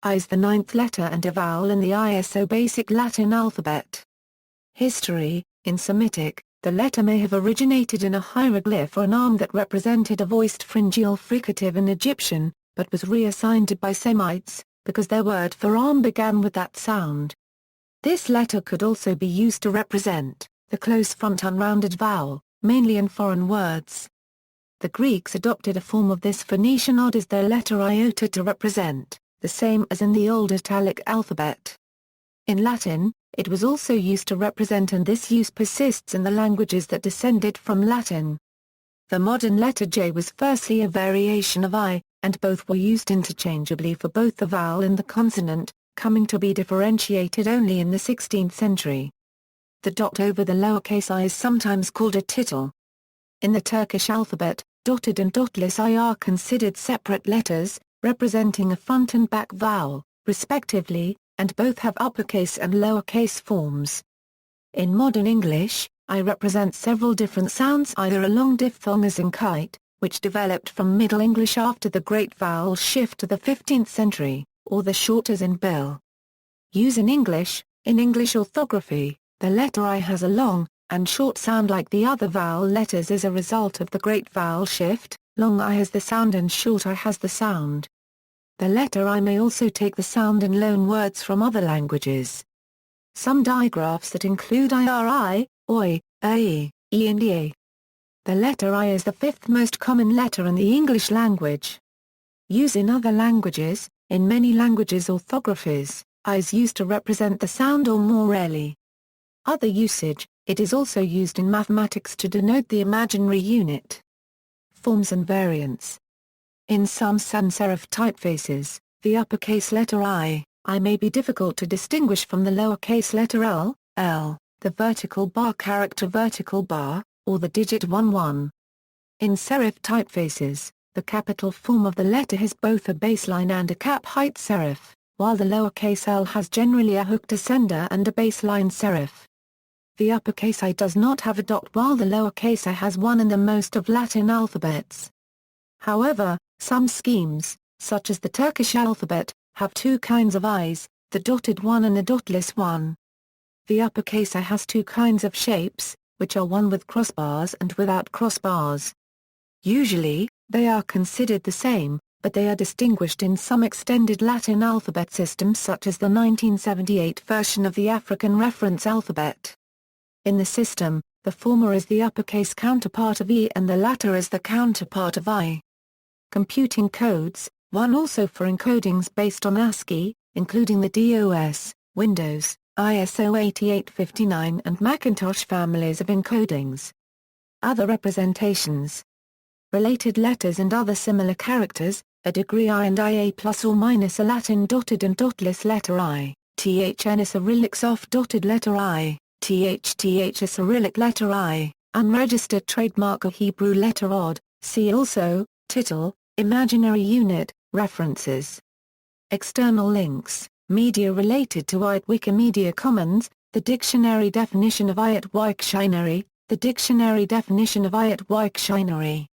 I is the ninth letter and a vowel in the ISO basic Latin alphabet. History: in Semitic, the letter may have originated in a hieroglyph or an arm that represented a voiced pharyngeal fricative in Egyptian, but was reassigned by Semites, because their word for arm began with that sound. This letter could also be used to represent the close front unrounded vowel, mainly in foreign words. The Greeks adopted a form of this Phoenician odd as their letter iota to represent, the same as in the old Italic alphabet. In Latin, it was also used to represent, and this use persists in the languages that descended from Latin. The modern letter J was firstly a variation of I, and both were used interchangeably for both the vowel and the consonant, coming to be differentiated only in the 16th century. The dot over the lowercase I is sometimes called a tittle. In the Turkish alphabet, dotted and dotless I are considered separate letters, representing a front and back vowel, respectively, and both have uppercase and lowercase forms. In modern English, I represent several different sounds, either a long diphthong as in kite, which developed from Middle English after the great vowel shift to the 15th century, or the short as in bill. Use in English orthography, the letter I has a long and short sound like the other vowel letters as a result of the great vowel shift. Long I has the sound and short I has the sound. The letter I may also take the sound in loan words from other languages. Some digraphs that include iri, oi, ae, e and ie. The letter I is the fifth most common letter in the English language. Use in other languages: in many languages orthographies, I is used to represent the sound, or more rarely. Other usage: it is also used in mathematics to denote the imaginary unit. Forms and variants. In some sans serif typefaces, the uppercase letter I may be difficult to distinguish from the lowercase letter L, the vertical bar character vertical bar, or the digit 11. In serif typefaces, the capital form of the letter has both a baseline and a cap height serif, while the lowercase l has generally a hooked ascender and a baseline serif. The uppercase I does not have a dot, while the lowercase I has one in the most of Latin alphabets. However, some schemes, such as the Turkish alphabet, have two kinds of I's, the dotted one and the dotless one. The uppercase I has two kinds of shapes, which are one with crossbars and without crossbars. Usually, they are considered the same, but they are distinguished in some extended Latin alphabet systems such as the 1978 version of the African Reference Alphabet. In the system, the former is the uppercase counterpart of E and the latter is the counterpart of I. Computing codes, one also for encodings based on ASCII, including the DOS, Windows, ISO 8859 and Macintosh families of encodings. Other representations. Related letters and other similar characters, a degree I and IA plus or minus a Latin dotted and dotless letter I, THN a Cyrillic soft dotted letter I, THTH a Cyrillic letter I, unregistered trademark a Hebrew letter odd, see also, tittle, imaginary unit, references. External links, media related to I at Wikimedia Commons, the dictionary definition of I at Wiktionary, the dictionary definition of I at Wiktionary.